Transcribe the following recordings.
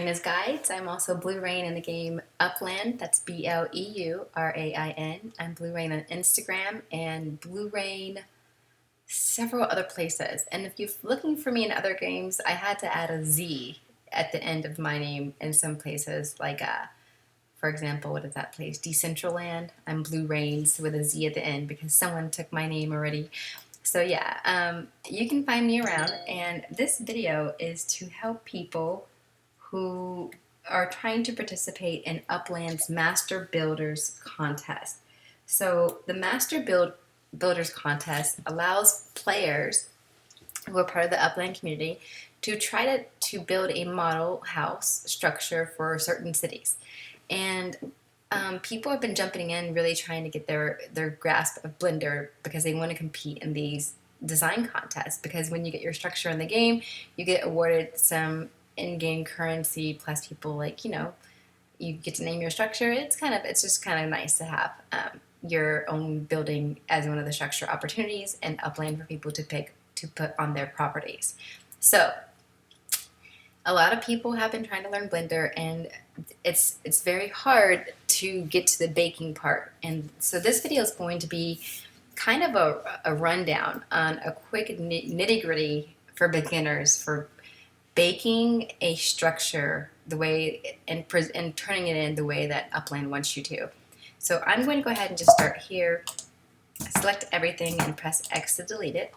My name is Guides. I'm also Blue Rain in the game Upland. That's BLEURAIN. I'm Blue Rain on Instagram and Blue Rain several other places. And if you're looking for me in other games, I had to add a Z at the end of my name in some places, like for example, what is that place? Decentraland. I'm Blue Rains with a Z at the end because someone took my name already. So yeah, you can find me around, and this video is to help people who are trying to participate in Upland's Master Builders Contest. So the Builders Contest allows players who are part of the Upland community to try to build a model house structure for certain cities. And people have been jumping in really trying to get their grasp of Blender because they want to compete in these design contests, because when you get your structure in the game, you get awarded some in-game currency, plus people, like, you get to name your structure. It's just kind of nice to have your own building as one of the structure opportunities and Upland for people to put on their properties. So a lot of people have been trying to learn Blender, and it's very hard to get to the baking part. And so this video is going to be kind of a rundown on a quick nitty-gritty for beginners for baking a structure the way and turning it in the way that Upland wants you to. So I'm going to go ahead and just start here, select everything and press X to delete it.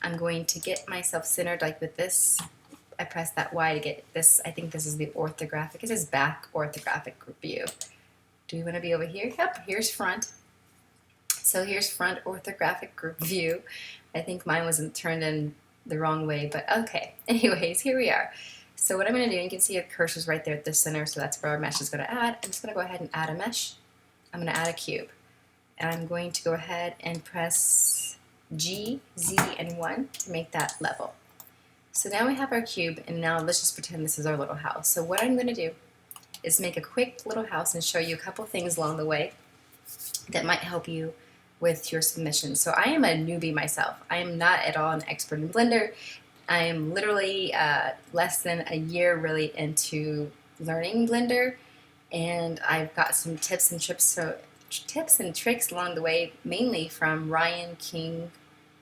I'm going to get myself centered like with this. I press that Y to get this. I think this is the orthographic. It says back orthographic view. Do we want to be over here? Yep, here's front. So here's front orthographic group view. I think mine wasn't turned in the wrong way, but okay. Anyways, here we are. So what I'm going to do, you can see a cursor's right there at the center, so that's where our mesh is going to add. I'm just going to go ahead and add a mesh. I'm going to add a cube. And I'm going to go ahead and press G, Z, and 1 to make that level. So now we have our cube, and now let's just pretend this is our little house. So what I'm going to do is make a quick little house and show you a couple things along the way that might help you with your submission. So I am a newbie myself. I am not at all an expert in Blender. I am literally less than a year really into learning Blender, and I've got some tips and tricks along the way, mainly from Ryan King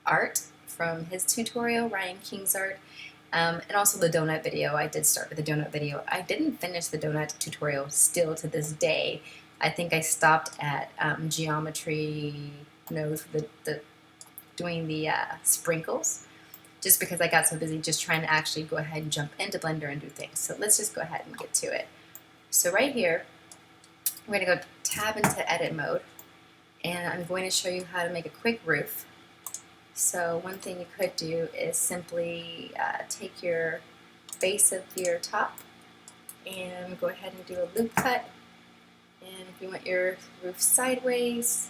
Art, from his tutorial, Ryan King's Art. And also the donut video. I did start with the donut video. I didn't finish the donut tutorial still to this day. I think I stopped at geometry nodes, doing the sprinkles, just because I got so busy just trying to actually go ahead and jump into Blender and do things. So let's just go ahead and get to it. So right here, we're going to go tab into edit mode, and I'm going to show you how to make a quick roof. So one thing you could do is simply take your base of your top and go ahead and do a loop cut. And if you want your roof sideways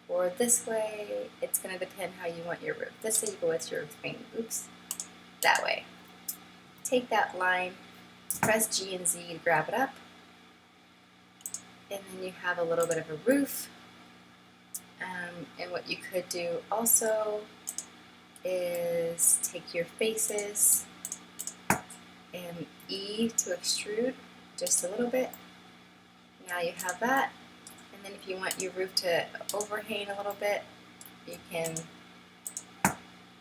or this way, it's going to depend how you want your roof. This way you go with your thing, oops, that way. Take that line, press G and Z to grab it up, and then you have a little bit of a roof. And what you could do also is take your faces and E to extrude just a little bit. Now you have that. And then if you want your roof to overhang a little bit, you can,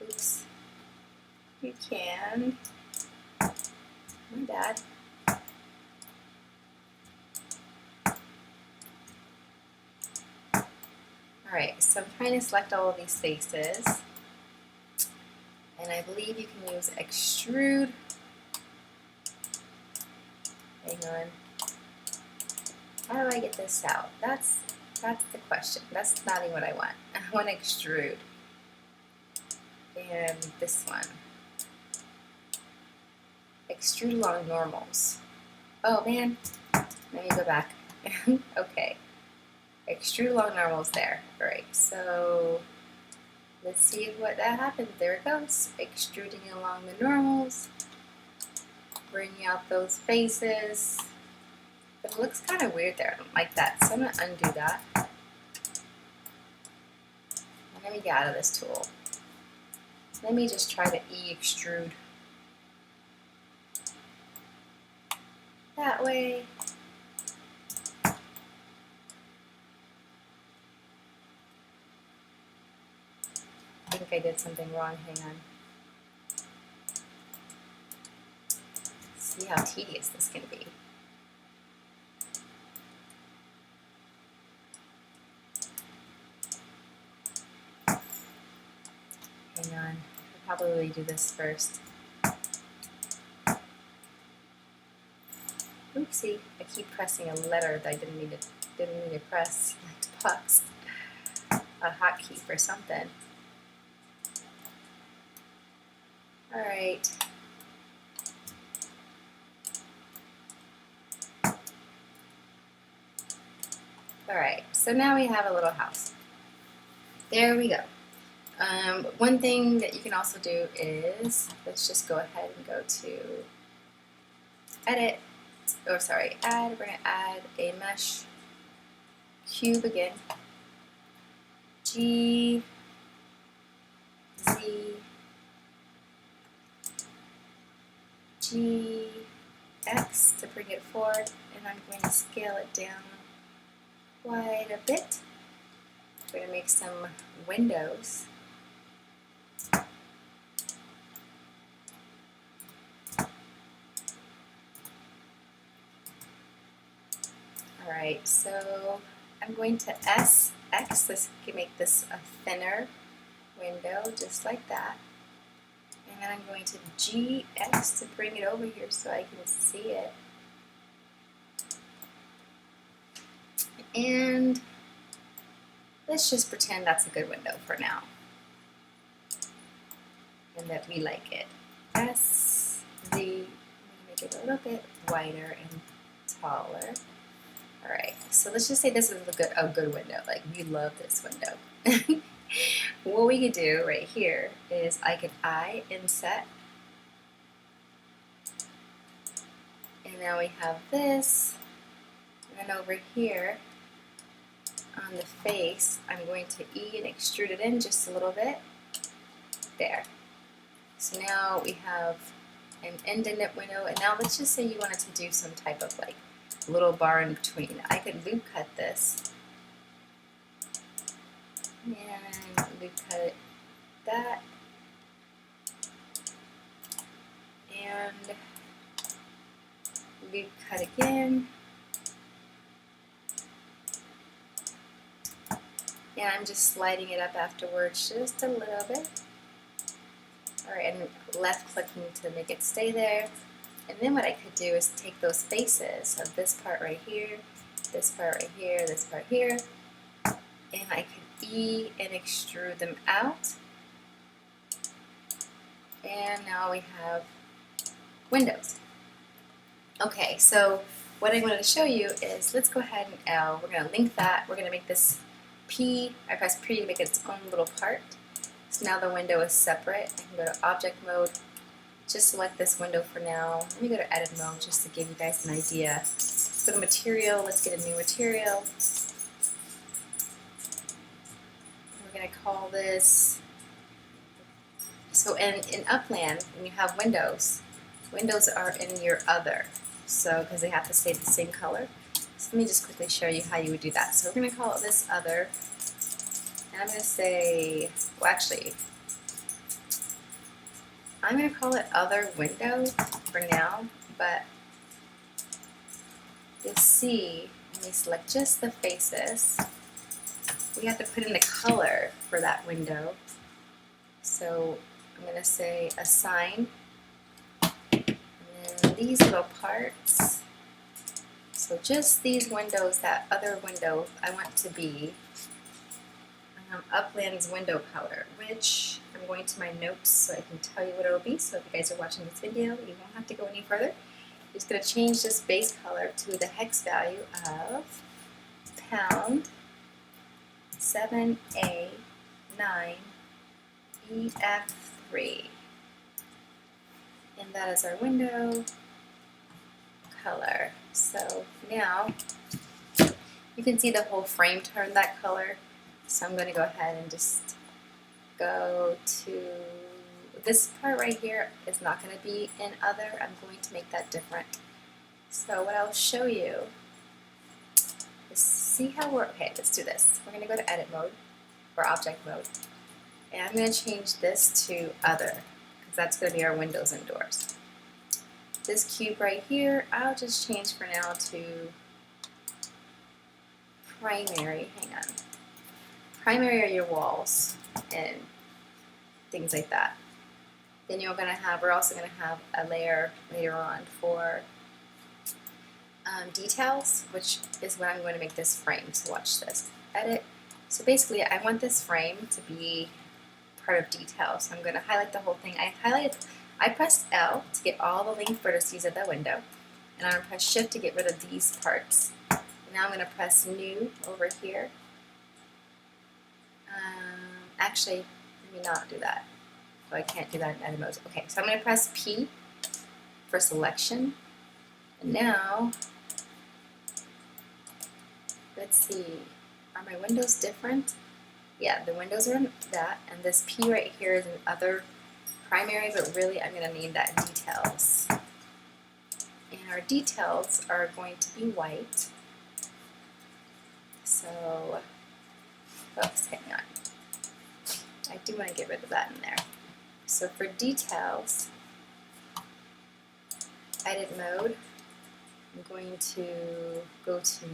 oops, you can, my bad. Alright, so I'm trying to select all of these faces, and I believe you can use extrude. Hang on. How do I get this out? That's the question. That's not even what I want. I want to extrude. And this one. Extrude along normals. Oh man, let me go back. Okay. Extrude along normals there. Alright, so let's see what that happens. There it goes. Extruding along the normals. Bringing out those faces. But it looks kind of weird there. I don't like that. So I'm going to undo that. Let me get out of this tool. Let me just try to E-extrude. that way. I think I did something wrong, hang on. See how tedious this can be. Hang on, I'll probably do this first. Oopsie, I keep pressing a letter that I didn't mean to press, like box. A hotkey for something. Alright. Alright, so now we have a little house. There we go. One thing that you can also do is, let's just go ahead and go to edit, or sorry, add. We're going to add a mesh cube again. G, Z, G, X to bring it forward, and I'm going to scale it down quite a bit. We're going to make some windows. Alright, so I'm going to SX, this can make this a thinner window, just like that. And then I'm going to GX to bring it over here so I can see it. And let's just pretend that's a good window for now. And that we like it. S, Z, I'm going to make it a little bit wider and taller. Alright, so let's just say this is a good window. Like, we love this window. What we could do right here is I could inset. And now we have this. And then over here on the face, I'm going to E and extrude it in just a little bit. There. So now we have an indent window. And now let's just say you wanted to do some type of like little bar in between. I could loop cut this and loop cut that and loop cut again, and I'm just sliding it up afterwards just a little bit. Alright, and left clicking to make it stay there. And then what I could do is take those faces of this part right here, this part right here, this part here, and I could E and extrude them out. And now we have windows. Okay, so what I wanted to show you is, let's go ahead and L. We're going to link that. We're going to make this P. I press P to make it its own little part. So now the window is separate. I can go to object mode. Just select this window for now. Let me go to edit mode just to give you guys an idea. Let's go to material. Let's get a new material. We're going to call this, so in Upland, when you have windows, windows are in your other, so because they have to stay the same color. So let me just quickly show you how you would do that. So we're going to call this other, and I'm going to say, well actually, I'm going to call it other window for now, but you'll see when we select just the faces, we have to put in the color for that window. So I'm going to say assign, and then these little parts, so just these windows, that other window, I want to be Upland's window color, which I'm going to my notes so I can tell you what it will be. So if you guys are watching this video, you won't have to go any further. You're just going to change this base color to the hex value of pound 7A9 EF3. And that is our window color. So now you can see the whole frame turn that color. So I'm going to go ahead and just go to this part right here. Is not going to be in other. I'm going to make that different. So what I'll show you is, see how we're, okay, let's do this. We're going to go to edit mode, or object mode, and I'm going to change this to other, because that's going to be our windows and doors. This cube right here, I'll just change for now to primary. Hang on. Primary are your walls and things like that. Then we're also going to have a layer later on for details, which is what I'm going to make this frame. So watch this. Edit. So basically, I want this frame to be part of details. So I'm going to highlight the whole thing. I pressed L to get all the linked vertices of that window, and I'm going to press Shift to get rid of these parts. Now I'm going to press New over here. Actually, let me not do that. So I can't do that in edit mode. Okay, so I'm going to press P for selection. And now, let's see, are my windows different? Yeah, the windows are in that, and this P right here is an other primary, but really I'm going to name that details. And our details are going to be white. So, oops, hang on. I do want to get rid of that in there. So for details, edit mode, I'm going to go to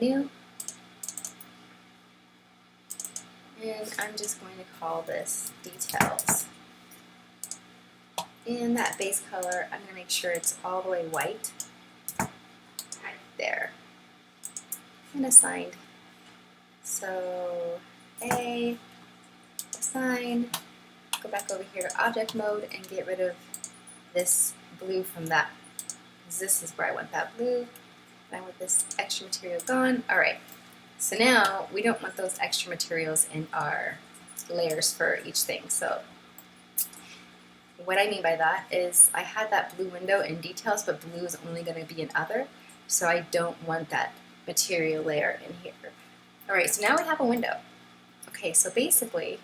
new, and I'm just going to call this details. And that base color, I'm going to make sure it's all the way white. Right there. And assigned. So A, assign, go back over here to object mode and get rid of this blue from that, because this is where I want that blue. I want this extra material gone. Alright, so now we don't want those extra materials in our layers for each thing. So what I mean by that is I had that blue window in details, but blue is only going to be in other, so I don't want that material layer in here. Alright, so now we have a window. Okay, so basically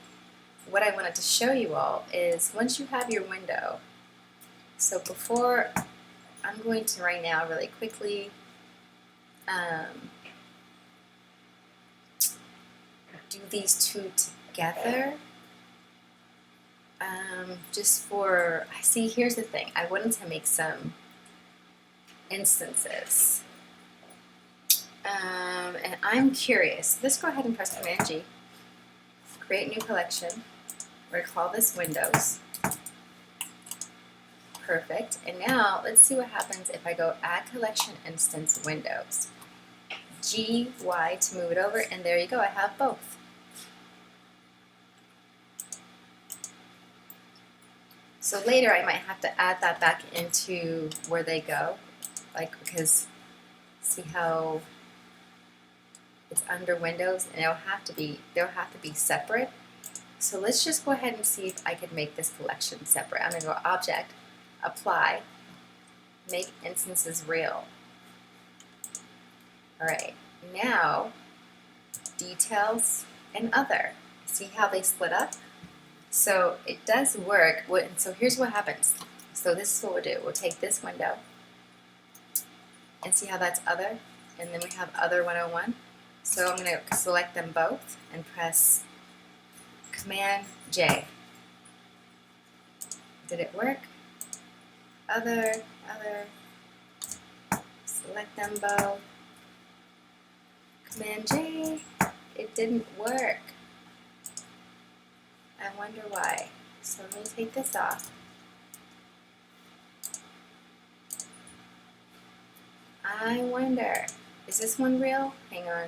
what I wanted to show you all is once you have your window, so before, I'm going to right now really quickly do these two together. Just for, see, here's the thing, I wanted to make some instances. And I'm curious, let's go ahead and press Command G, create new collection. We're going to call this Windows. Perfect. And now let's see what happens if I go Add Collection Instance Windows. G, Y to move it over, and there you go, I have both. So later I might have to add that back into where they go, like, because see how it's under Windows, and they'll have to be separate. So let's just go ahead and see if I could make this collection separate. I'm going to go Object, Apply, Make Instances Real. Alright, now Details and Other. See how they split up? So it does work. So here's what happens. So this is what we'll do. We'll take this window and see how that's Other, and then we have Other 101. So I'm going to select them both and press Command J. Did it work? Other, select them both. Command J. It didn't work. I wonder why. So let me take this off. I wonder, is this one real? Hang on.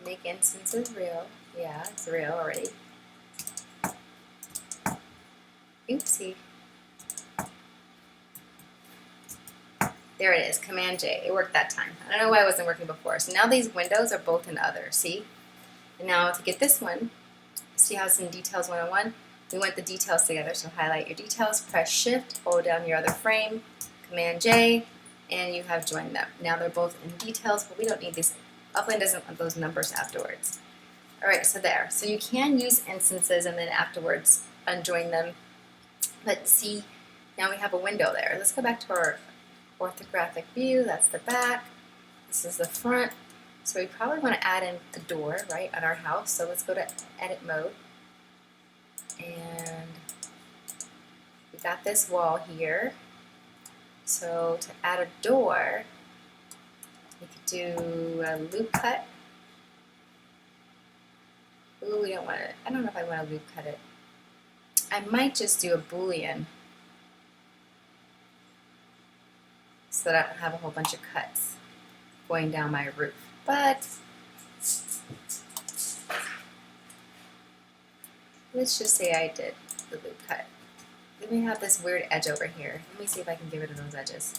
Make instances real. Yeah, it's real already. Oopsie. There it is, Command J. It worked that time. I don't know why it wasn't working before. So now these windows are both in Other, see? And now to get this one, see how it's in Details 101? We want the details together, so highlight your details, press Shift, hold down your other frame, Command J, and you have joined them. Now they're both in Details, but we don't need these. Upland doesn't want those numbers afterwards. Alright, so there. So you can use instances and then afterwards unjoin them. But see, now we have a window there. Let's go back to our orthographic view, that's the back. This is the front. So we probably want to add in a door, right, on our house. So let's go to edit mode. And we got this wall here. So to add a door, we could do a loop cut. Ooh, we don't want it. I don't know if I want to loop cut it. I might just do a Boolean so that I don't have a whole bunch of cuts going down my roof. But let's just say I did the loop cut. Then we have this weird edge over here. Let me see if I can get rid of those edges.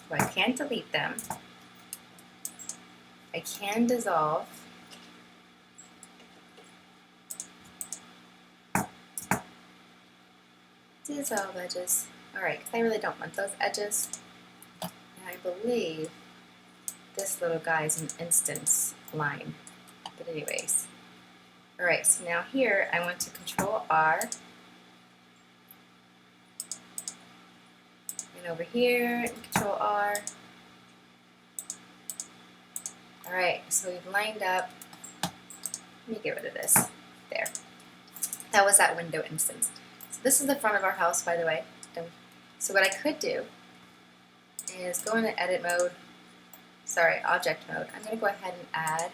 Well, I can't delete them. I can dissolve. Dissolve edges. Alright, because I really don't want those edges. And I believe this little guy is an instance line. But anyways. Alright, so now here I want to Control R. And over here, Control R. Alright, so we've lined up. Let me get rid of this. There. That was that window instance. So this is the front of our house, by the way. So what I could do is go into edit mode, object mode. I'm going to go ahead and add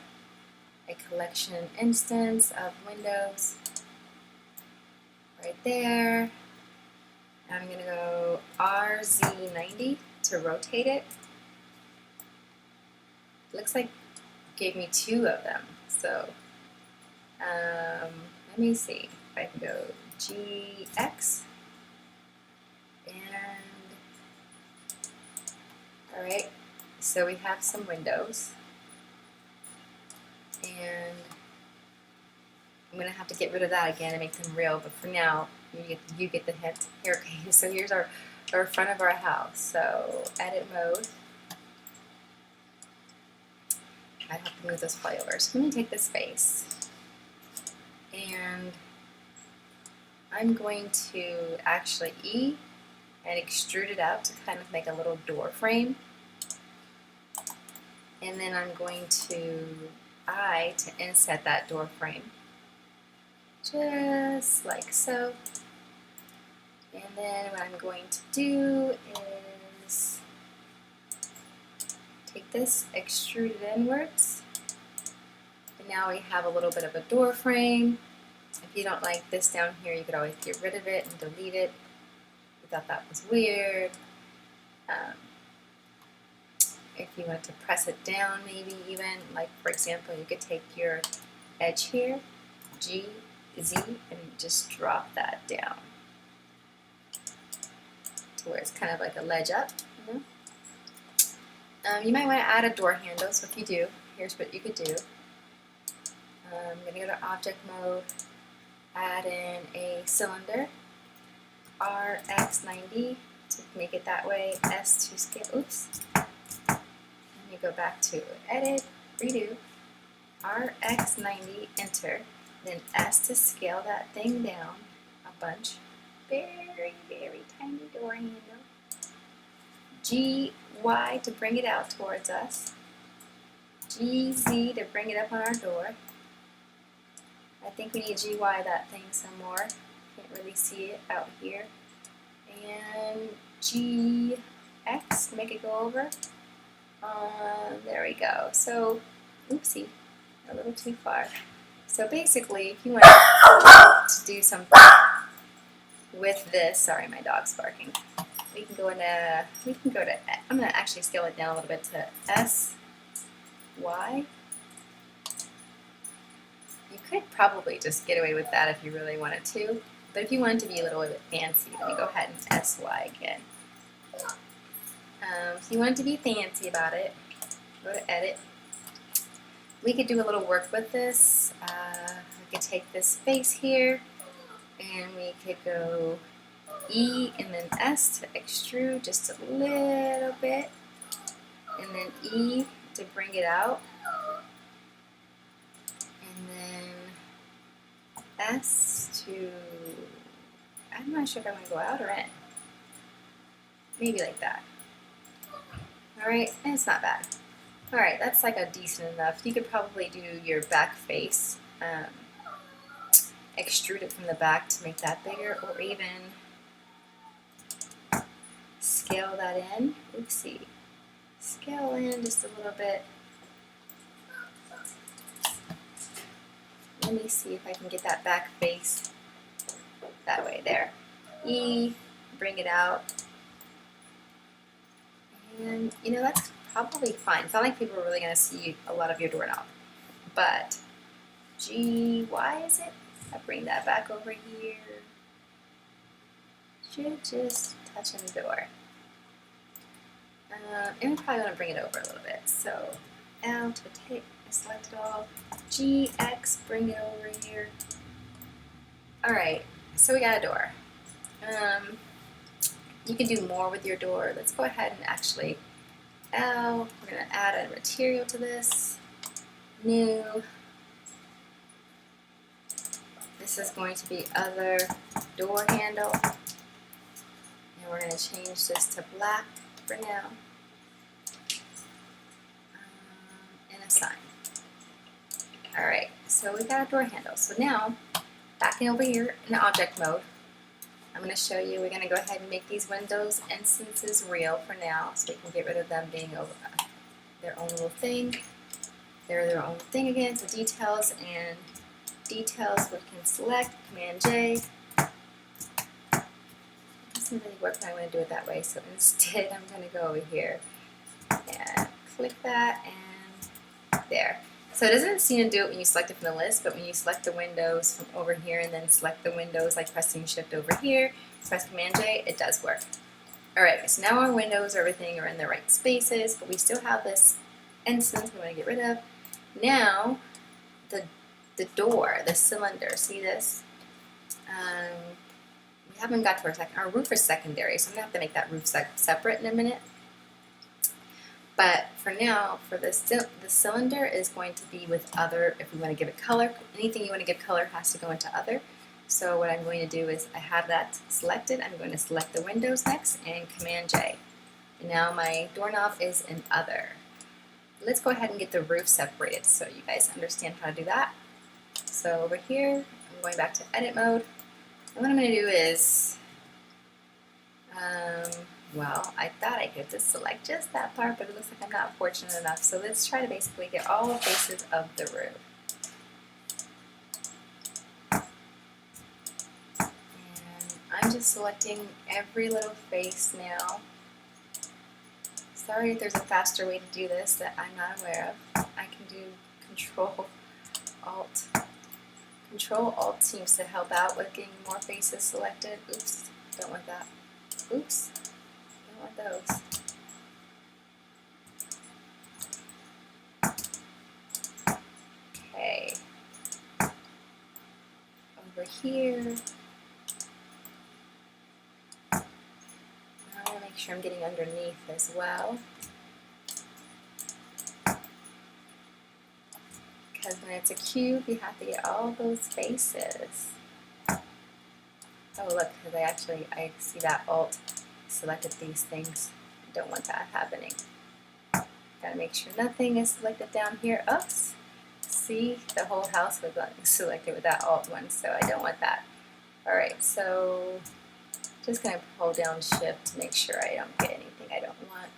a collection instance of windows right there. And I'm going to go RZ90 to rotate it. Looks like it gave me 2 of them. So let me see if I can go GX. And alright, so we have some windows. And I'm going to have to get rid of that again and make them real, but for now, you get the hint. Here, okay, so here's our front of our house. So, edit mode. I have to move those flyovers. So let me take this face. And I'm going to actually E and extrude it out to kind of make a little door frame. And then I'm going to I to inset that door frame. Just like so. And then what I'm going to do is take this, extrude it inwards. And now we have a little bit of a door frame. If you don't like this down here, you could always get rid of it and delete it. You thought that was weird. If you want to press it down, maybe even, like for example, you could take your edge here, G, Z, and just drop that down to where it's kind of like a ledge up. You know? You might want to add a door handle, so if you do, here's what you could do. I'm going to go to object mode, add in a cylinder, RX90 to make it that way, S to scale, oops. And you go back to edit, redo, RX90, enter, then S to scale that thing down a bunch, very, very tiny door handle, GY to bring it out towards us, GZ to bring it up on our door. I think we need GY that thing some more. Can't really see it out here. And GX to make it go over. There we go. So, oopsie, a little too far. So basically, if you want to do something with this, sorry, my dog's barking. We can go to, I'm going to actually scale it down a little bit to SY. You could probably just get away with that if you really wanted to, but if you wanted to be a little bit fancy, then you go ahead and SY again. If you wanted to be fancy about it, go to edit. We could do a little work with this. We could take this face here, and we could go E and then S to extrude just a little bit, and then E to bring it out. And then S to, I'm not sure if I want to go out or in. maybe like that. All right, and it's not bad. All right, that's like a decent enough. You could probably do your back face, extrude it from the back to make that bigger, or even scale that in. Oopsie. Scale in just a little bit. Let me see if I can get that back face that way. There. E, bring it out. And, you know, that's probably fine. It's not like people are really going to see a lot of your doorknob. But, G, why is it? I bring that back over here. Should just touch on the door. And we probably want to bring it over a little bit. So, L to take, select it all. G, X, bring it over here. Alright, so we got a door. You can do more with your door. Let's go ahead and actually, L, we're going to add a material to this. New. This is going to be other door handle. And we're going to change this to black for now. And a sign. Alright, so we got a door handle. So now, backing over here in object mode, I'm going to show you, we're going to go ahead and make these windows instances real for now, so we can get rid of them being their own little thing. They're their own thing again, so details and details we can select, Command J. It doesn't really work when I want to do it that way, so instead I'm going to go over here and click that, and there. So it doesn't seem to do it when you select it from the list, but when you select the windows from over here and then select the windows like pressing Shift over here, press Command J, it does work. Alright, so now our windows, everything are in the right spaces, but we still have this instance we want to get rid of. Now, the door, the cylinder, see this? We haven't got to our second, our roof is secondary, so I'm going to have to make that roof separate in a minute. But for now, for the cylinder is going to be with other, if we want to give it color. Anything you want to give color has to go into other. So what I'm going to do is I have that selected. I'm going to select the windows next and Command J. And now my doorknob is in other. Let's go ahead and get the roof separated so you guys understand how to do that. So over here, I'm going back to edit mode. And what I'm going to do is, well, I thought I could just select just that part, but it looks like I'm not fortunate enough. So let's try to basically get all the faces of the roof. And I'm just selecting every little face now. Sorry if there's a faster way to do this that I'm not aware of. I can do Control Alt. Control Alt seems to help out with getting more faces selected. Oops, don't want that. Oops. Want those. Okay. Over here. I want to make sure I'm getting underneath as well. Because when it's a cube, you have to get all those faces. Oh look, because I see that Alt selected these things. Don't want that happening. Gotta make sure nothing is selected down here. Oops. See, the whole house was selected with that Alt one, so I don't want that. Alright, so just gonna hold down Shift to make sure I don't get anything I don't want.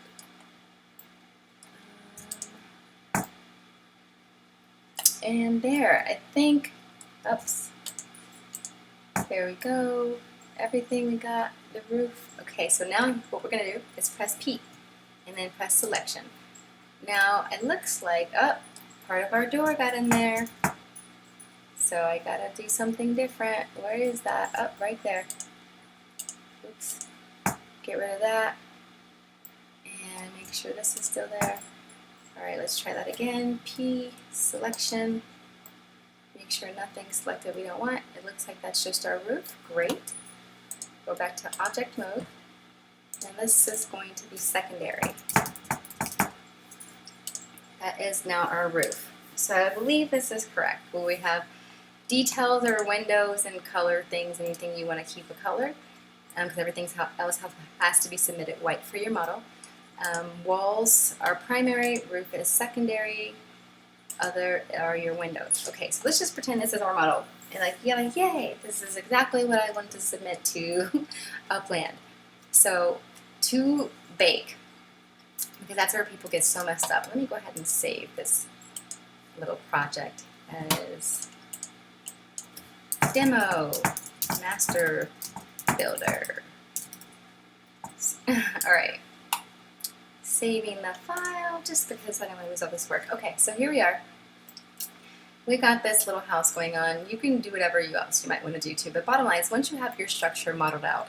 And there, I think, oops. There we go. Everything we got, the roof. Okay, so now what we're going to do is press P and then press selection. Now it looks like, oh, part of our door got in there. So I got to do something different. Where is that? Oh, right there. Oops. Get rid of that. And make sure this is still there. Alright, let's try that again. P, selection. Make sure nothing's selected we don't want. It looks like that's just our roof. Great. Go back to object mode, and this is going to be secondary. That is now our roof. So I believe this is correct. Will we have details or windows and color things, anything you want to keep a color? because everything else has to be submitted white for your model. Walls are primary, roof is secondary, other are your windows. Okay, so let's just pretend this is our model. And like, yeah, yay, this is exactly what I want to submit to Upland. So to bake, because that's where people get so messed up. Let me go ahead and save this little project as demo master builder. All right, saving the file just because I don't want to lose all this work. Okay, so here we are. We got this little house going on. You can do whatever else you might want to do too, but bottom line is once you have your structure modeled out,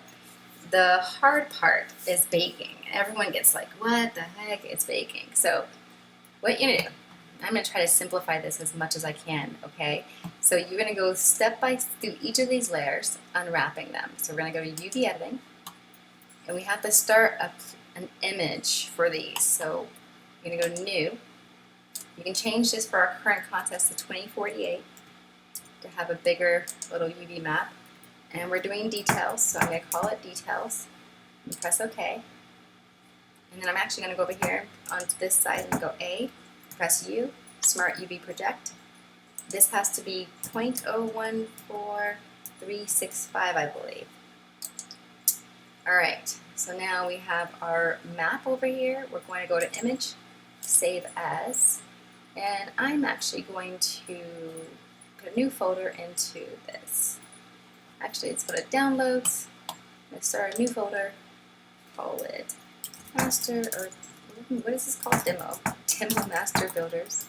the hard part is baking. Everyone gets like, what the heck? It's baking. So what you do, I'm going to try to simplify this as much as I can, okay? So you're going to go step by step through each of these layers, unwrapping them. So we're going to go to UV editing, and we have to start an image for these. So you're going to go to new. You can change this for our current contest to 2048 to have a bigger little UV map. And we're doing details, so I'm going to call it details and press OK. And then I'm actually going to go over here onto this side and go A, press U, Smart UV Project. This has to be 0.014365, I believe. Alright, so now we have our map over here. We're going to go to Image, Save As, and I'm actually going to put a new folder into this. Actually, let's go to Downloads. Let's start a new folder. Call it Master, or what is this called? Demo Master Builders.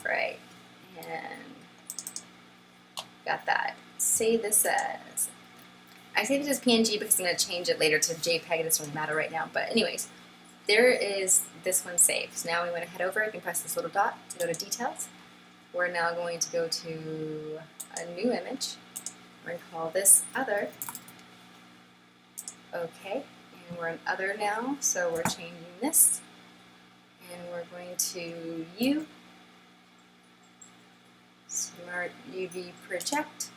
Right, and got that. Save this as. I saved it as PNG because I'm going to change it later to JPEG. It doesn't really matter right now. But anyways, there is this one saved. So now we want to head over. You can press this little dot to go to Details. We're now going to go to a new image. We're going to call this Other. Okay, and we're in Other now, so we're changing this. And we're going to U, Smart UV Project.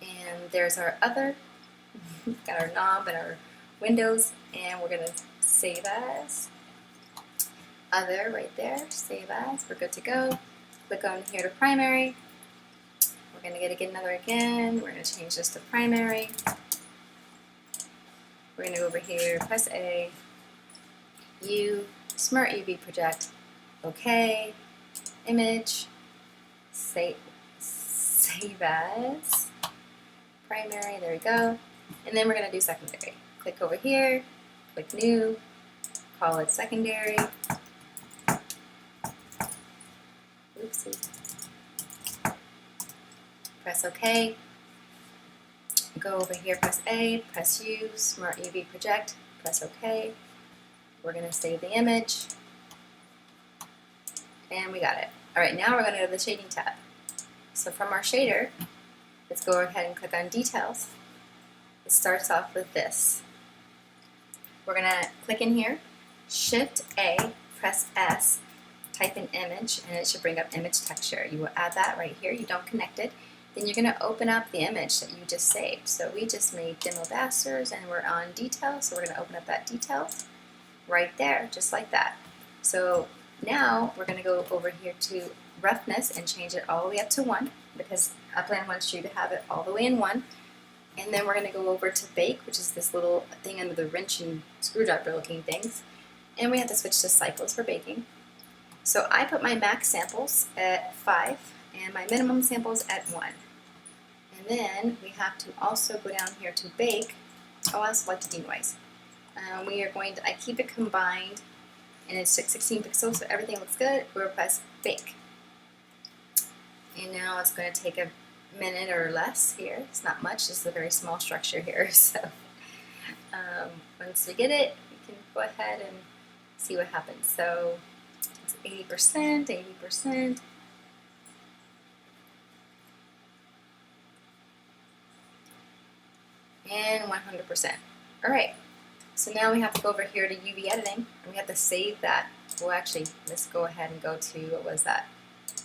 And there's our Other. Got our knob and our windows, and we're going to save as. Other right there, save as. We're good to go. Click on here to primary. We're going to get another again. We're going to change this to primary. We're going to go over here, press A, U, Smart UV Project, OK, Image, save as, primary, there we go. And then we're going to do secondary. Click over here, click New, call it Secondary. Oopsie. Press OK. Go over here, press A, press U, Smart UV Project, press OK. We're going to save the image. And we got it. Alright, now we're going to go to the Shading tab. So from our shader, let's go ahead and click on Details. It starts off with this. We're going to click in here, Shift A, press S, type in image, and it should bring up image texture. You will add that right here. You don't connect it. Then you're going to open up the image that you just saved. So we just made Demo Masters, and we're on Details, so we're going to open up that Details right there, just like that. So now we're going to go over here to Roughness and change it all the way up to 1, because Upland wants you to have it all the way in 1. And then we're going to go over to Bake, which is this little thing under the wrench and screwdriver looking things. And we have to switch to Cycles for baking. So I put my max samples at 5 and my minimum samples at 1. And then we have to also go down here to Bake. Oh, I also like to denoise. We are going to, I keep it combined, and it's 16 pixels, so everything looks good. We'll press Bake. And now it's going to take a minute or less here. It's not much, it's a very small structure here. So once we get it, we can go ahead and see what happens. So it's 80%, 80%. And 100%. Alright, so now we have to go over here to UV editing, and we have to save that. Well, actually, let's go ahead and go to, what was that?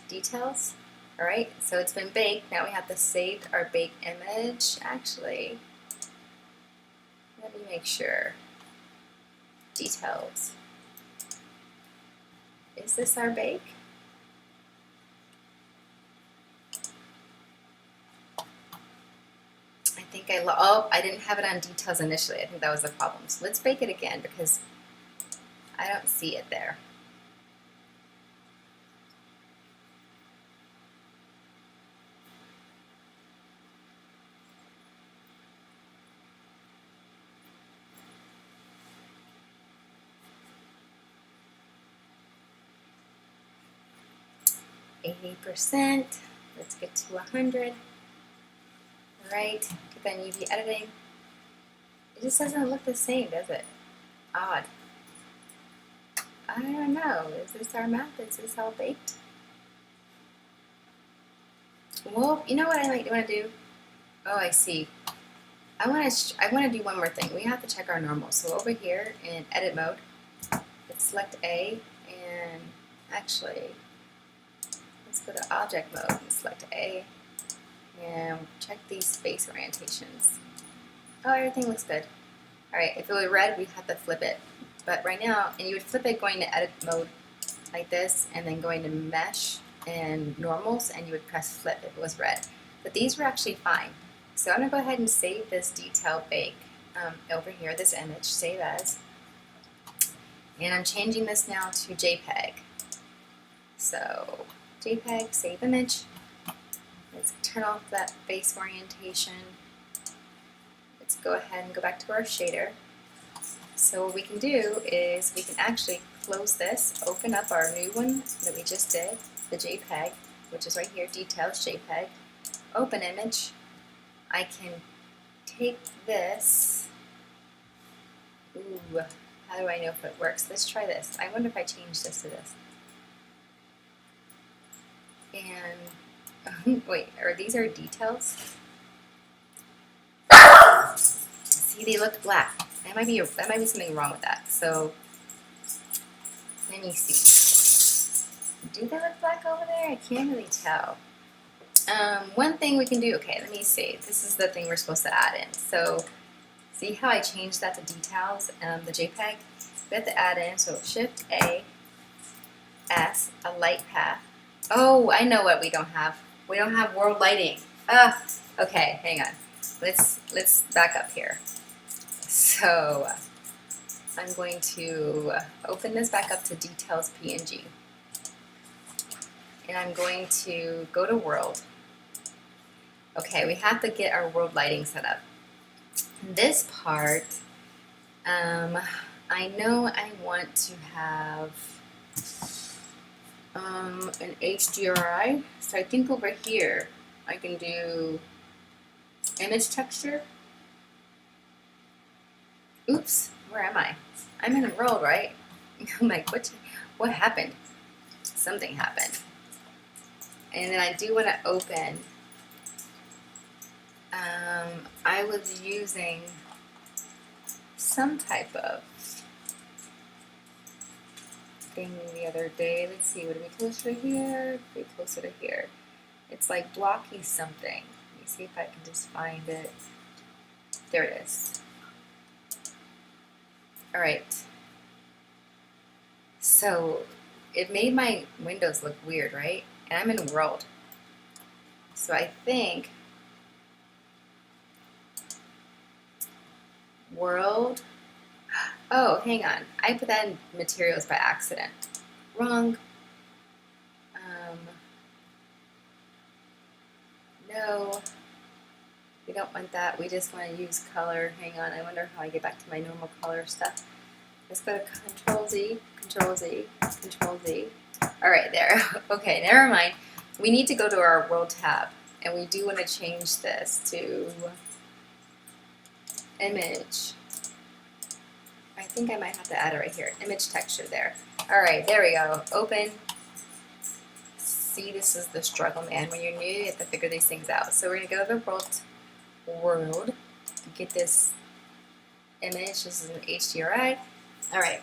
Details. All right, so it's been baked. Now we have to save our baked image. Actually, let me make sure. Details. Is this our bake? I think I didn't have it on details initially. I think that was the problem. So let's bake it again because I don't see it there. %. Let's get to 100. All right, click on UV editing. It just doesn't look the same, does it? Odd. I don't know. Is this our map? Is this all baked? Well, you know what I might want to do? Oh, I see. I want to do one more thing. We have to check our normal. So over here in edit mode, let's select A, and actually, let's go to object mode and select A, and check these space orientations. Oh, everything looks good. All right, if it were red, we'd have to flip it. But right now, and you would flip it going to edit mode like this, and then going to mesh and normals, and you would press flip if it was red. But these were actually fine. So I'm gonna go ahead and save this detail bake over here, this image, save as. And I'm changing this now to JPEG. So JPEG, save image. Let's turn off that face orientation. Let's go ahead and go back to our shader. So what we can do is we can actually close this, open up our new one that we just did, the JPEG, which is right here, details JPEG, open image. I can take this. Ooh, how do I know if it works? Let's try this. I wonder if I change this to this. And wait, these are details? See, they look black. That might be something wrong with that. So let me see. Do they look black over there? I can't really tell. One thing we can do, okay, let me see. This is the thing we're supposed to add in. So see how I changed that to details, the JPEG? We have to add in, so Shift A, S, a light path. Oh, I know what we don't have. We don't have world lighting. Okay, hang on. Let's back up here. So I'm going to open this back up to details PNG. And I'm going to go to world. Okay, we have to get our world lighting set up. This part, I know I want to have an HDRI. So I think over here I can do image texture. Oops, where am I? I'm in a world, right? I'm like, what happened? Something happened. And then I do want to open. I was using some type of thing the other day. Let's see, would it be closer to here? Be closer to here. It's like blocky something. Let me see if I can just find it. There it is. All right. So it made my windows look weird, right? And I'm in world. So I think world. Oh, hang on. I put that in materials by accident. Wrong. No. We don't want that. We just want to use color. Hang on. I wonder how I get back to my normal color stuff. Let's go to Control Z, Control Z, Control Z. All right, there. Okay, never mind. We need to go to our world tab, and we do want to change this to image. I think I might have to add it right here. Image texture there. All right, there we go. Open. See, this is the struggle, man. When you're new, you have to figure these things out. So we're gonna go to the world, get this image. This is an HDRI. All right.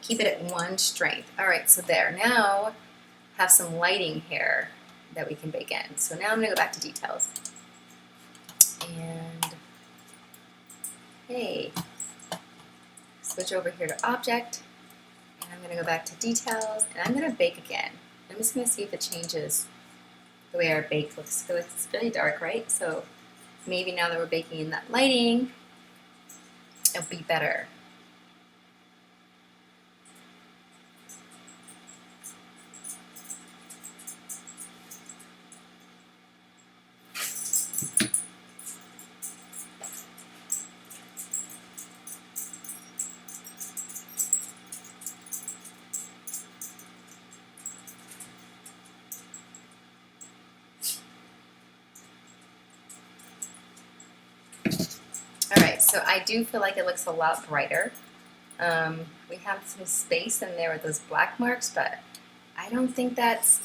Keep it at 1 strength. All right, so there. Now have some lighting here. that we can bake in. So now I'm going to go back to details. And hey, switch over here to object. And I'm going to go back to details. And I'm going to bake again. I'm just going to see if it changes the way our bake looks. So it's really dark, right? So maybe now that we're baking in that lighting, it'll be better. Alright, so I do feel like it looks a lot brighter. We have some space in there with those black marks, but I think that's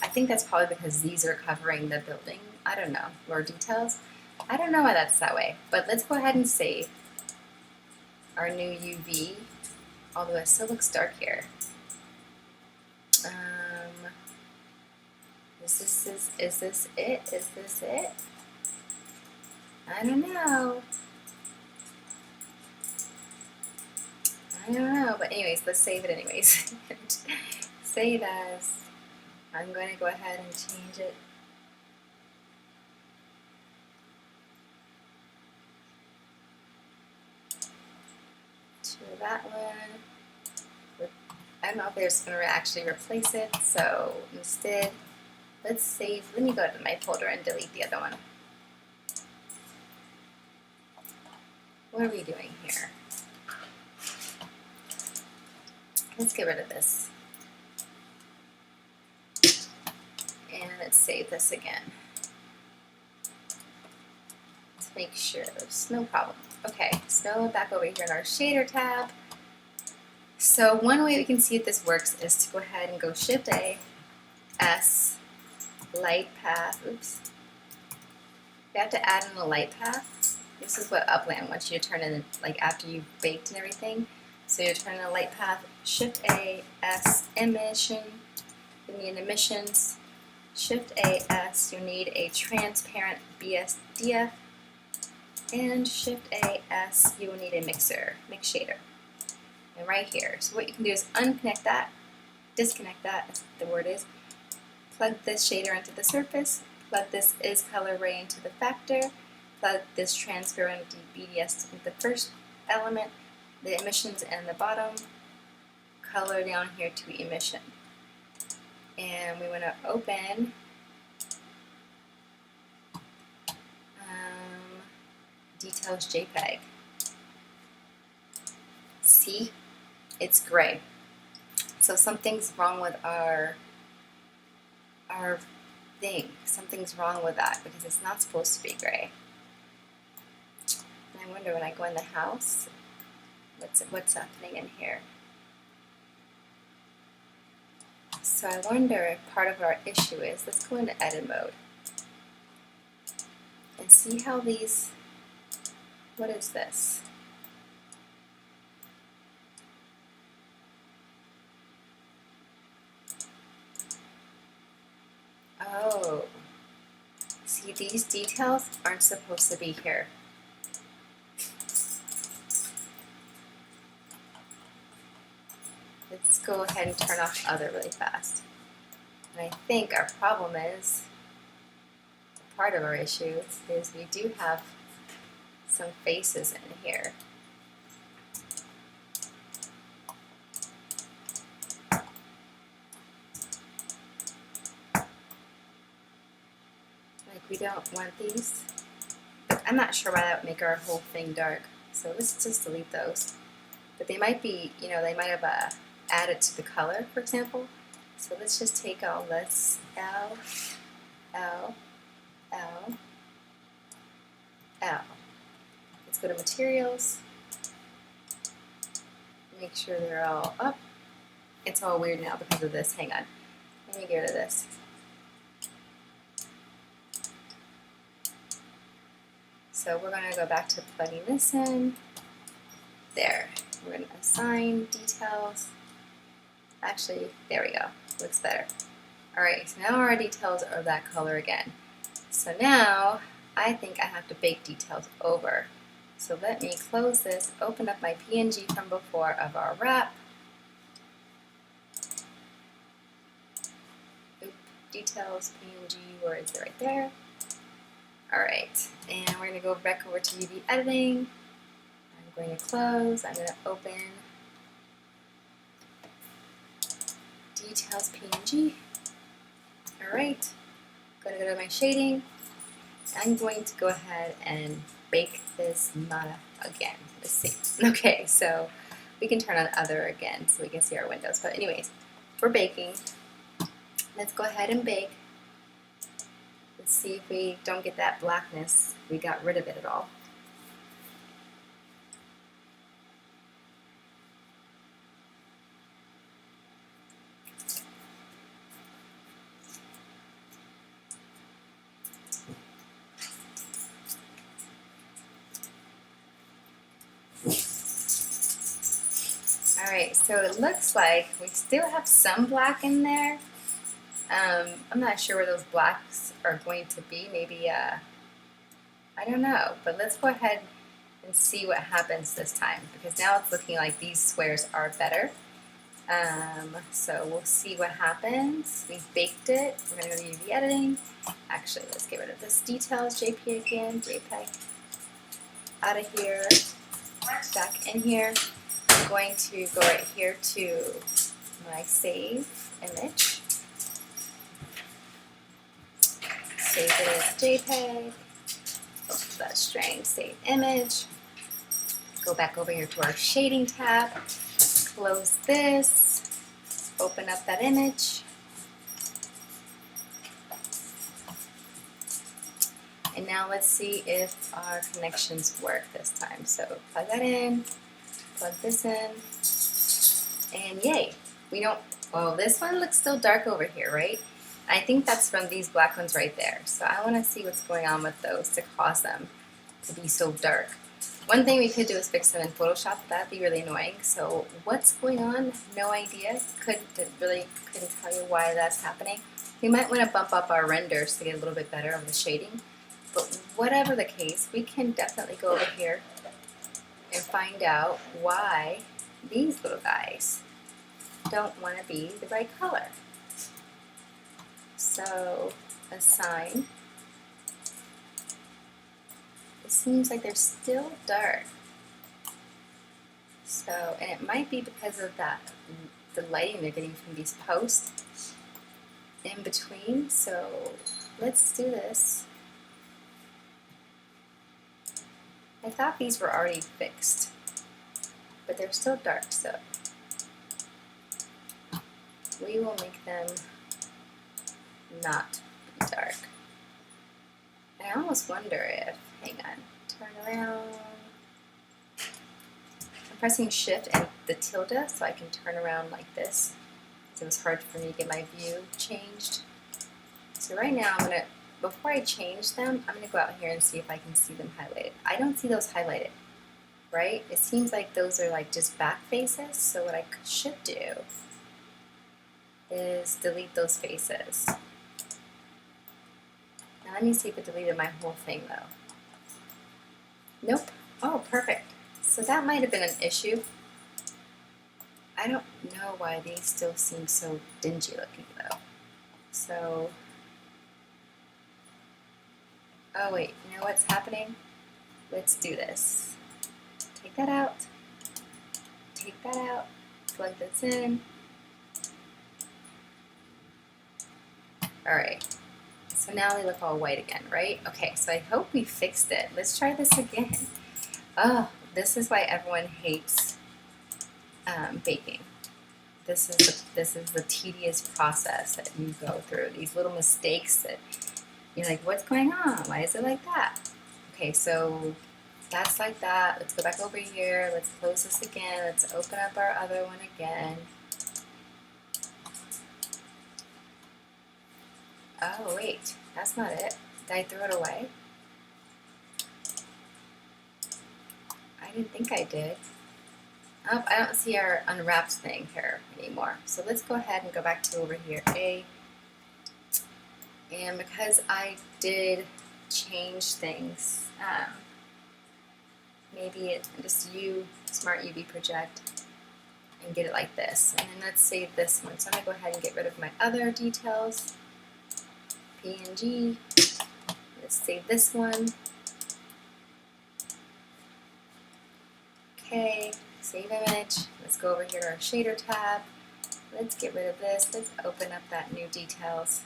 probably because these are covering the building. I don't know, more details. I don't know why that's that way, but let's go ahead and save our new UV, although it still looks dark here. Is this it? Is this it? I don't know. I don't know, but anyways, let's save it anyways. Save as. I'm going to go ahead and change it. To that one. I don't know if they're just going to actually replace it, so instead, let's save. Let me go to my folder and delete the other one. What are we doing here? Let's get rid of this. And let's save this again. Let's make sure there's no problem. Okay, so back over here in our shader tab. So one way we can see if this works is to go ahead and go Shift A, S, light path. Oops. We have to add in a light path. This is what Upland wants you to turn in, like after you've baked and everything. So you turn in a light path, Shift A, S, emission. You need emissions. Shift A, S, you need a transparent BSDF. And Shift A, S, you will need a mix shader. And right here. So what you can do is unconnect that, disconnect that, as the word is, plug this shader into the surface, plug this is color ray into the factor, plug this transparent BDS into the first element, the emissions and the bottom, color down here to emission. And we want to open details JPEG. See? It's gray. So something's wrong with our thing. Something's wrong with that because it's not supposed to be gray. And I wonder when I go in the house, what's happening in here. So I wonder if part of our issue is, let's go into edit mode and see how these, what is this? Oh, see, these details aren't supposed to be here. Let's go ahead and turn off other really fast. And I think our problem is, part of our issue is we do have some faces in here. Like we don't want these. I'm not sure why that would make our whole thing dark. So let's just delete those. But they might be, you know, they might have added to the color, for example. So let's just take all this L, L, L, L. Let's go to materials. Make sure they're all up. It's all weird now because of this. Hang on. Let me get rid of this. So we're going to go back to plugging this in. There. We're going to assign details. Actually, there we go. Looks better. Alright, so now our details are that color again. So now I think I have to bake details over. So let me close this, open up my PNG from before of our wrap. Oop, details, PNG, where is it? Right there. Alright, and we're going to go back over to UV editing. I'm going to close, I'm going to open details PNG. Alright, going to go to my shading. I'm going to go ahead and bake this nada again. Let's see. Okay, so we can turn on other again so we can see our windows. But anyways, for baking, let's go ahead and bake. Let's see if we don't get that blackness. We got rid of it at all. Alright, so it looks like we still have some black in there. I'm not sure where those blacks are going to be. Maybe, I don't know. But let's go ahead and see what happens this time, because now it's looking like these squares are better. So we'll see what happens. We've baked it. We're going to go to UV editing. Actually, let's get rid of this details, JPEG again, JPEG. Out of here, back in here. I'm going to go right here to my save image. Save it as JPEG. Oops, that's strange. Save image. Go back over here to our shading tab. Close this. Open up that image. And now let's see if our connections work this time. So plug that in, plug this in, and yay. We don't, well, this one looks still dark over here, right? I think that's from these black ones right there. So I want to see what's going on with those to cause them to be so dark. One thing we could do is fix them in Photoshop. That'd be really annoying. So what's going on? No idea. Couldn't tell you why that's happening. We might want to bump up our renders to get a little bit better of the shading. But whatever the case, we can definitely go over here and find out why these little guys don't want to be the right color. So assign. It seems like they're still dark. So, and it might be because of that, the lighting they're getting from these posts in between. So let's do this. I thought these were already fixed, but they're still dark, so we will make them not be dark. I almost wonder if, hang on, turn around. I'm pressing shift and the tilde so I can turn around like this. So it was hard for me to get my view changed. So right now I'm gonna, before I change them, I'm going to go out here and see if I can see them highlighted. I don't see those highlighted, right? It seems like those are like just back faces, so what I should do is delete those faces. Now let me see if it deleted my whole thing though. Nope. Oh, perfect. So that might have been an issue. I don't know why these still seem so dingy looking though. So, oh wait, you know what's happening? Let's do this. Take that out. Take that out. Plug this in. Alright. So now they look all white again, right? Okay, so I hope we fixed it. Let's try this again. Oh, this is why everyone hates baking. This is the tedious process that you go through. These little mistakes that you're like, what's going on? Why is it like that? Okay, so that's like that. Let's go back over here. Let's close this again. Let's open up our other one again. Oh, wait. That's not it. Did I throw it away? I didn't think I did. Oh, I don't see our unwrapped thing here anymore. So let's go ahead and go back to over here. A, And because I did change things, maybe just Smart UV project and get it like this. And then let's save this one. So I'm going to go ahead and get rid of my other details. PNG. Let's save this one. Okay, save image. Let's go over here to our shader tab. Let's get rid of this. Let's open up that new details.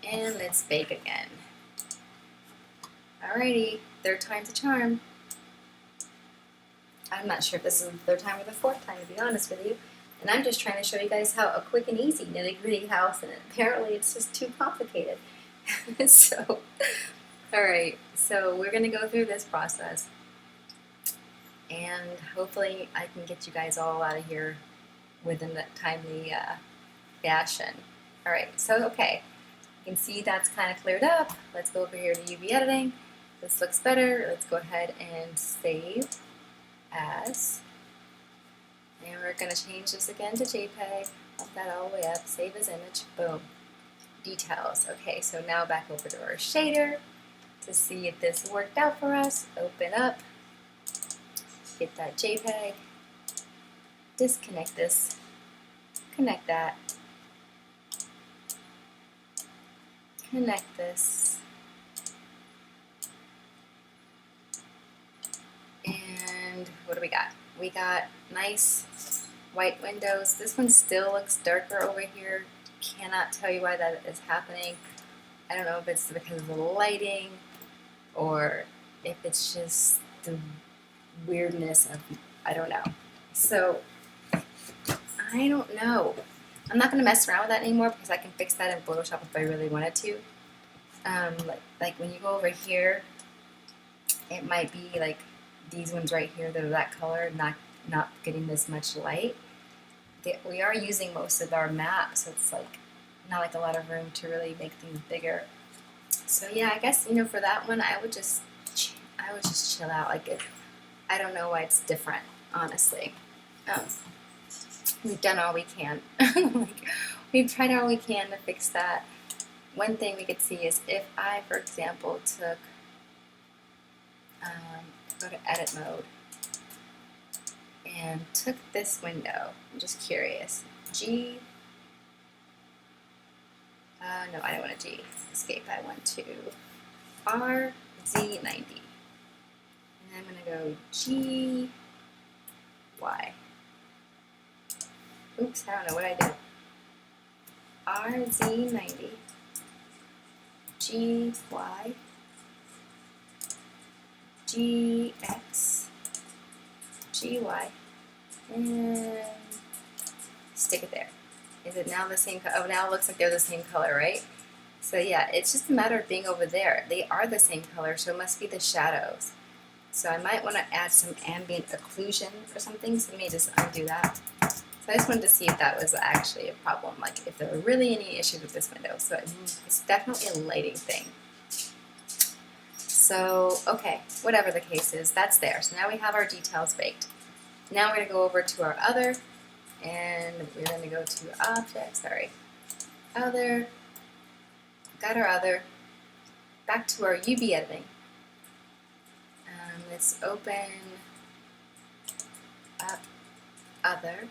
And let's bake again. Alrighty, third time's a charm. I'm not sure if this is the third time or the fourth time, to be honest with you. And I'm just trying to show you guys how a quick and easy nitty-gritty house, and apparently it's just too complicated. So, alright, so we're going to go through this process. And hopefully I can get you guys all out of here within that timely fashion. Alright, so okay. You can see that's kind of cleared up. Let's go over here to UV editing. This looks better. Let's go ahead and save as. And we're going to change this again to JPEG. Pump that all the way up. Save as image. Boom. Details. Okay, so now back over to our shader to see if this worked out for us. Open up. Get that JPEG. Disconnect this. Connect that. Connect this. And what do we got? We got nice white windows. This one still looks darker over here. Cannot tell you why that is happening. I don't know if it's because of the lighting or if it's just the weirdness of, I don't know. So, I don't know. I'm not going to mess around with that anymore because I can fix that in Photoshop if I really wanted to. Like when you go over here, it might be like these ones right here that are that color, not getting this much light. We are using most of our map, so it's like not like a lot of room to really make things bigger. So yeah, I guess for that one, I would just chill out. Like I don't know why it's different, honestly. We've done all we can. We've tried all we can to fix that. One thing we could see is if I, for example, took, go to edit mode, and took this window, I'm just curious, G, no, I don't want a G, escape, I want to RZ90, and I'm going to go G, Y. Oops, I don't know what I did. RZ90, GY, GX, GY, and stick it there. Is it now the same color? Oh, now it looks like they're the same color, right? So yeah, it's just a matter of being over there. They are the same color, so it must be the shadows. So I might want to add some ambient occlusion or something, so let me just undo that. So I just wanted to see if that was actually a problem, like if there were really any issues with this window. So it's definitely a lighting thing. So, okay, whatever the case is, that's there. So now we have our details baked. Now we're going to go over to our other, and we're going to go to object, other, got our other, back to our UV editing. Let's open up other.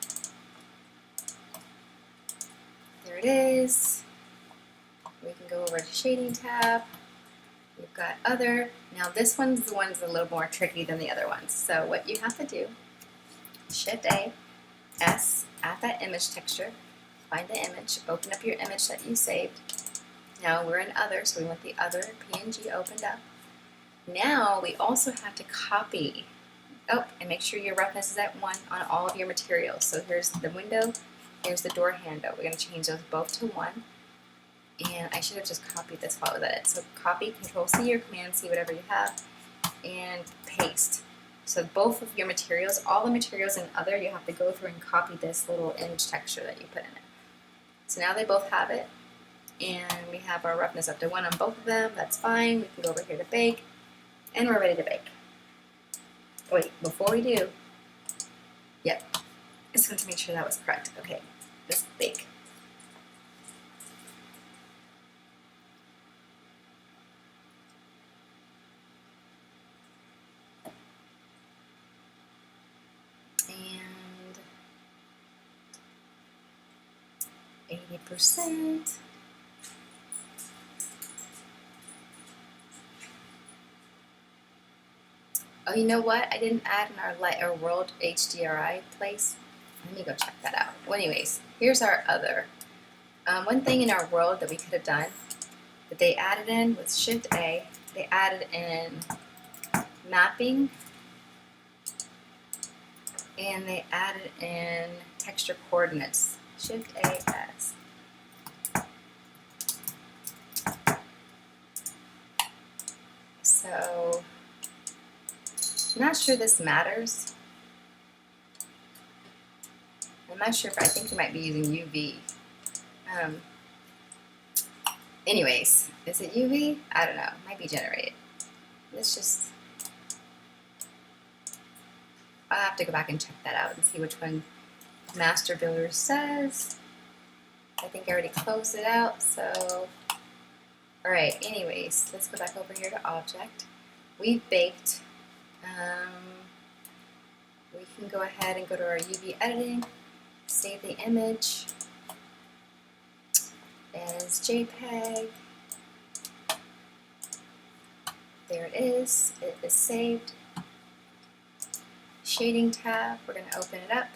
There it is. We can go over to shading tab. We've got other. Now this one's the one's a little more tricky than the other ones. So what you have to do, Shift A, S, add that image texture, find the image, open up your image that you saved. Now we're in other, so we want the other PNG opened up. Now we also have to copy, and make sure your roughness is at 1 on all of your materials. So here's the window, here's the door handle. We're going to change those both to 1. And I should have just copied this while I was at it. So copy, Control-C or Command-C, whatever you have, and paste. So both of your materials, all the materials in other, you have to go through and copy this little image texture that you put in it. So now they both have it, and we have our roughness up to 1 on both of them. That's fine. We can go over here to bake, and we're ready to bake. Wait, before we do, yep, I just want to make sure that was correct. Okay, let's bake. 80%. Oh, you know what? I didn't add in our world HDRI place. Let me go check that out. Well, anyways, here's our other. One thing in our world that we could have done that they added in was Shift A. They added in mapping, and they added in texture coordinates. Shift A S. So I'm not sure this matters. I'm not sure if I think we might be using UV. Anyways, is it UV? I don't know. It might be generated. Let's just. I'll have to go back and check that out and see which one Master Builders says. I think I already closed it out, so. Alright, anyways, let's go back over here to Object. We baked. We can go ahead and go to our UV editing, save the image as JPEG. There it is. It is saved. Shading tab, we're going to open it up.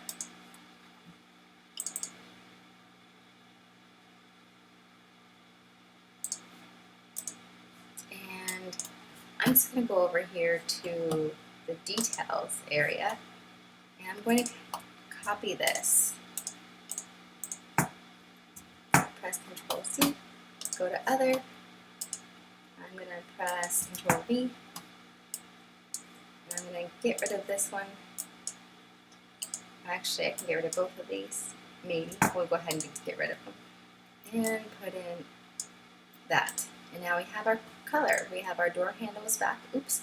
And I'm just going to go over here to the details area, and I'm going to copy this. Press Ctrl C, go to Other. I'm going to press Ctrl V, and I'm going to get rid of this one. Actually, I can get rid of both of these. Maybe. We'll go ahead and get rid of them. And put in that. And now we have our color. We have our door handles back. Oops.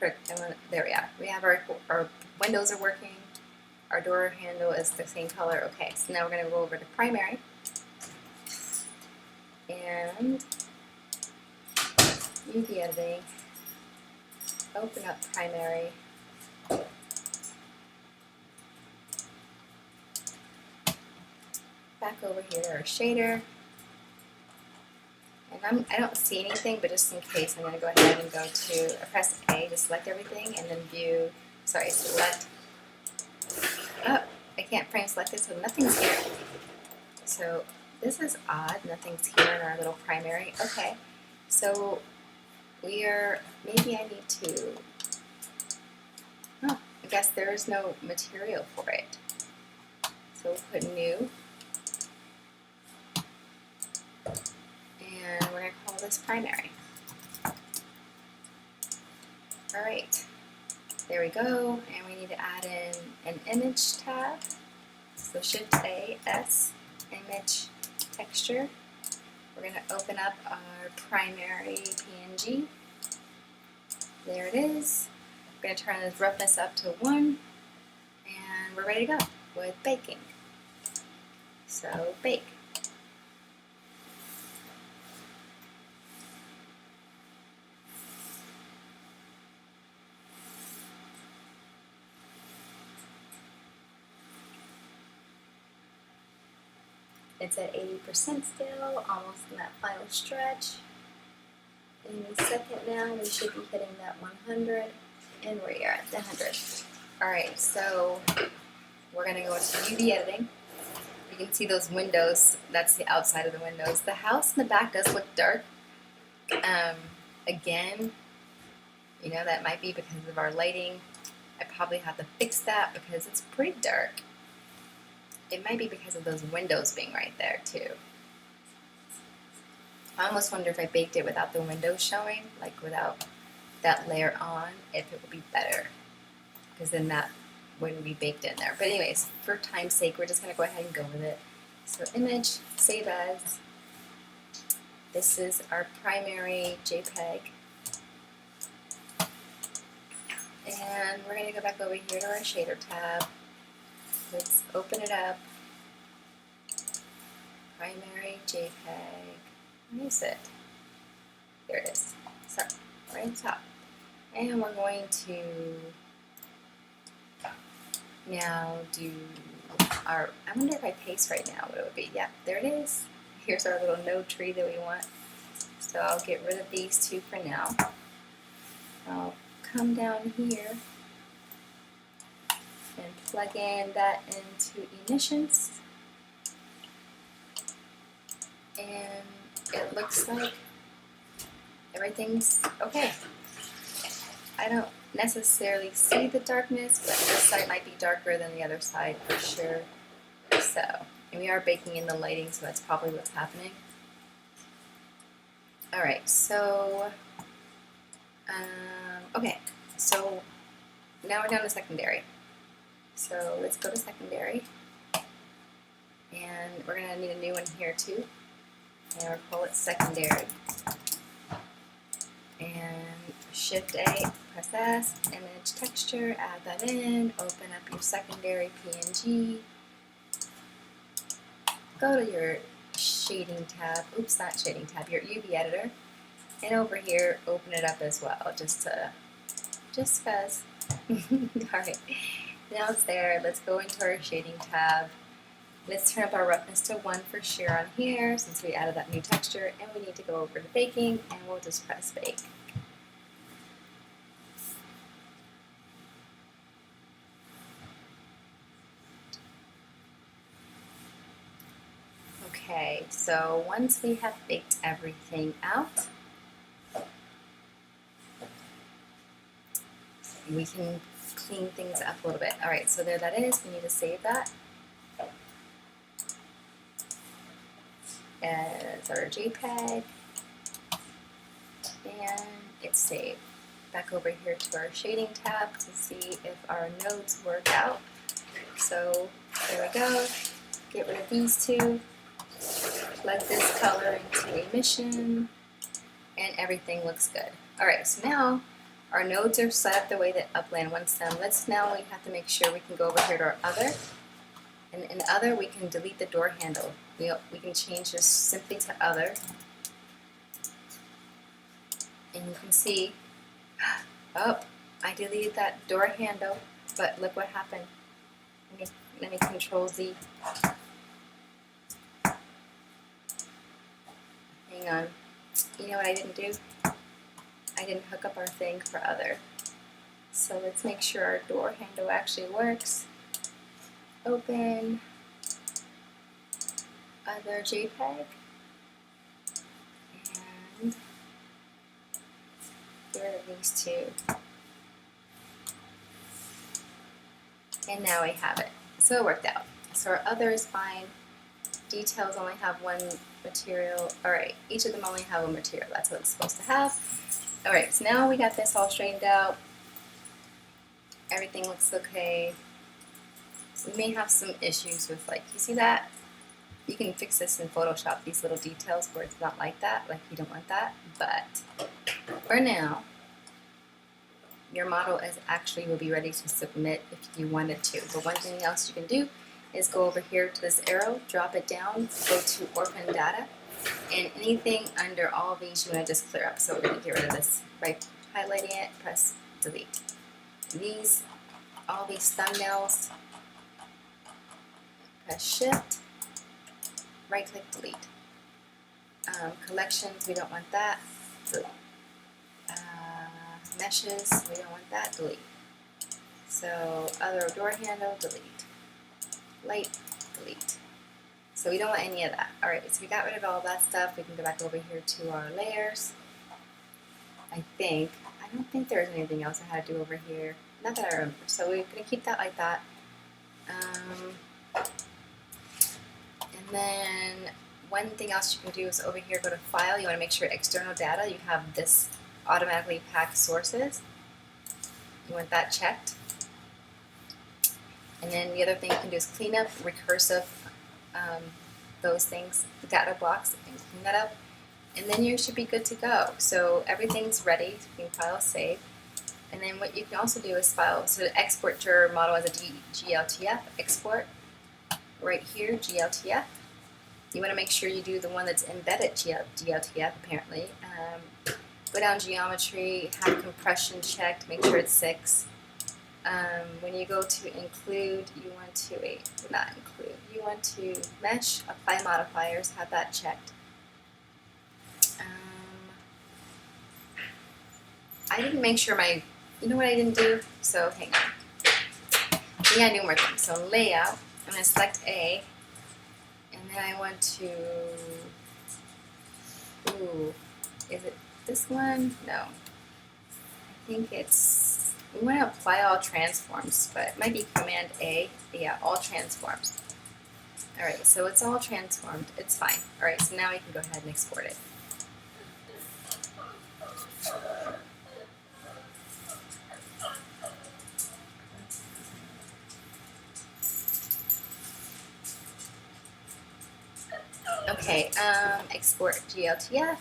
There we are. We have our windows are working. Our door handle is the same color. Okay, so now we're going to go over to primary. And UV editing. Open up primary. Back over here to our shader. And I don't see anything, but just in case, I'm going to go ahead and go to, press A to select everything, and then view, select. Oh, I can't frame select this, so nothing's here. So this is odd, nothing's here in our little primary. Okay, so maybe I need to, oh, I guess there is no material for it. So we'll put new. And we're going to call this primary. Alright, there we go. And we need to add in an image tab. So Shift A, S, image texture. We're going to open up our primary PNG. There it is. We're going to turn this roughness up to 1. And we're ready to go with baking. So bake. It's at 80% still, almost in that final stretch. Any second now, we should be hitting that 100, and we are at the 100. Alright, so we're going to go into UV editing. You can see those windows, that's the outside of the windows. The house in the back does look dark. Again, you know, that might be because of our lighting. I probably have to fix that because it's pretty dark. It might be because of those windows being right there too. I almost wonder if I baked it without the windows showing, like without that layer on, if it would be better. Because then that wouldn't be baked in there. But anyways, for time's sake, we're just going to go ahead and go with it. So image, save as. This is our primary JPEG. And we're going to go back over here to our shader tab. Let's open it up. Primary JPEG. Where is it? There it is. So, right on top. And we're going to now do I wonder if I paste right now what it would be. Yeah, there it is. Here's our little node tree that we want. So I'll get rid of these two for now. I'll come down here and plug in that into emissions. And it looks like everything's okay. I don't necessarily see the darkness, but this side might be darker than the other side for sure. So, and we are baking in the lighting, so that's probably what's happening. Alright, so, okay, so now we're down to secondary. So let's go to secondary, and we're going to need a new one here too, and we'll call it secondary. And Shift A, press S, image texture, add that in, open up your secondary PNG, go to your shading tab, oops, not shading tab, your UV editor, and over here, open it up as well, just cause. Alright, now it's there. Let's go into our shading tab. Let's turn up our roughness to 1 for sure on here, since we added that new texture, and we need to go over to baking, and we'll just press bake. Okay, so once we have baked everything out, we can clean things up a little bit. Alright, so there that is. We need to save that as our JPEG, and it's saved. Back over here to our shading tab to see if our nodes work out. So there we go. Get rid of these two. Plug this color into emission, and everything looks good. Alright, so now our nodes are set up the way that Upland wants them. Now we have to make sure we can go over here to our other, and in other we can delete the door handle. We can change this simply to other, and you can see, oh, I deleted that door handle, but look what happened. Let me Control Z. Hang on. You know what I didn't do? I didn't hook up our thing for other. So let's make sure our door handle actually works. Open other JPEG, and get rid of these two. And now we have it. So it worked out. So our other is fine. Details only have one material. Alright, each of them only have one material. That's what it's supposed to have. Alright, so now we got this all straightened out. Everything looks okay. We may have some issues with, like, you see that? You can fix this in Photoshop, these little details where it's not like that, like you don't want that. But for now, your model will be ready to submit if you wanted to. But one thing else you can do is go over here to this arrow, drop it down, go to Orphan Data, and anything under all of these you want to just clear up. So we're going to get rid of this, right? Highlighting it, press delete. All these thumbnails, press shift, right click delete. Collections, we don't want that, delete. Meshes, we don't want that, delete. So other door handle, delete. Light, delete. So we don't want any of that. Alright, so we got rid of all that stuff. We can go back over here to our layers. I don't think there's anything else I had to do over here. Not that I remember. So we're going to keep that like that. And then one thing else you can do is over here, go to File. You want to make sure external data, you have this automatically packed sources. You want that checked. And then the other thing you can do is clean up recursive, those things, data blocks, and clean that up. And then you should be good to go. So everything's ready. You can file, save. And then what you can also do is file, so export your model as a gltf, export. Right here, gltf. You want to make sure you do the one that's embedded gltf, apparently. Go down geometry, have compression checked, make sure it's 6. When you go to include, you want to, not include, you want to mesh, apply modifiers, have that checked. I didn't make sure you know what I didn't do? So hang on. Yeah, I do more things. So layout, I'm going to select A, and then I want to, is it this one? No. I think it's, we want to apply all transforms, but it might be Command A. Yeah, all transforms. Alright, so it's all transformed. It's fine. Alright, so now we can go ahead and export it. Okay, export gltf.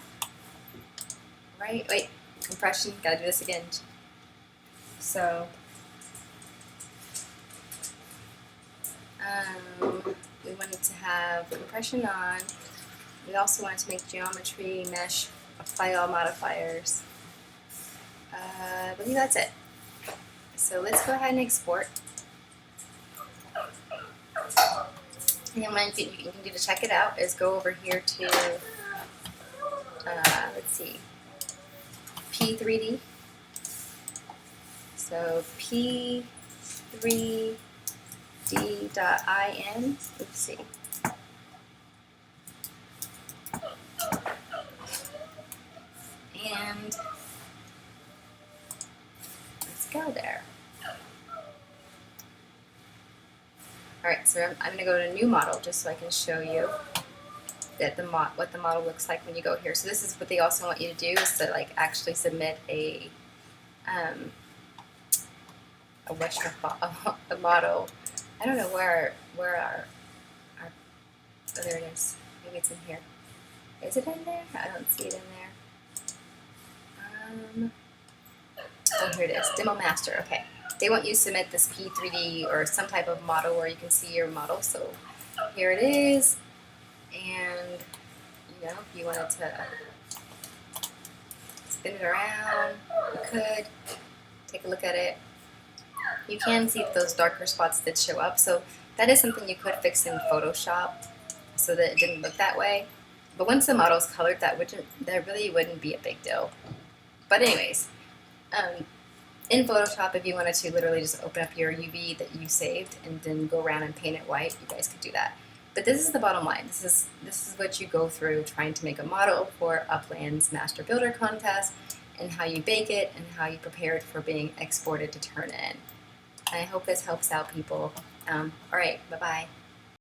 Right, wait, compression, gotta do this again. So, we wanted to have compression on. We also wanted to make geometry, mesh, apply all modifiers. I believe that's it. So let's go ahead and export. And then what you can do to check it out is go over here to, let's see, P3D. So P3D.in, let's see. And let's go there. Alright, so I'm going to go to new model just so I can show you that what the model looks like when you go here. So this is what they also want you to do, is to like actually submit a model. I don't know where our oh, there it is. Maybe it's in here. Is it in there? I don't see it in there. Oh, here it is. Demo master. Okay. They want you to submit this P3D or some type of model where you can see your model. So here it is. And, you know, if you wanted to spin it around, you could. Take a look at it. You can see that those darker spots did show up. So that is something you could fix in Photoshop so that it didn't look that way. But once the model's colored, that really wouldn't be a big deal. But anyways, in Photoshop, if you wanted to literally just open up your UV that you saved and then go around and paint it white, you guys could do that. But this is the bottom line. This is what you go through trying to make a model for Upland's Master Builder Contest, and how you bake it and how you prepare it for being exported to turn in. I hope this helps out people. All right, bye-bye.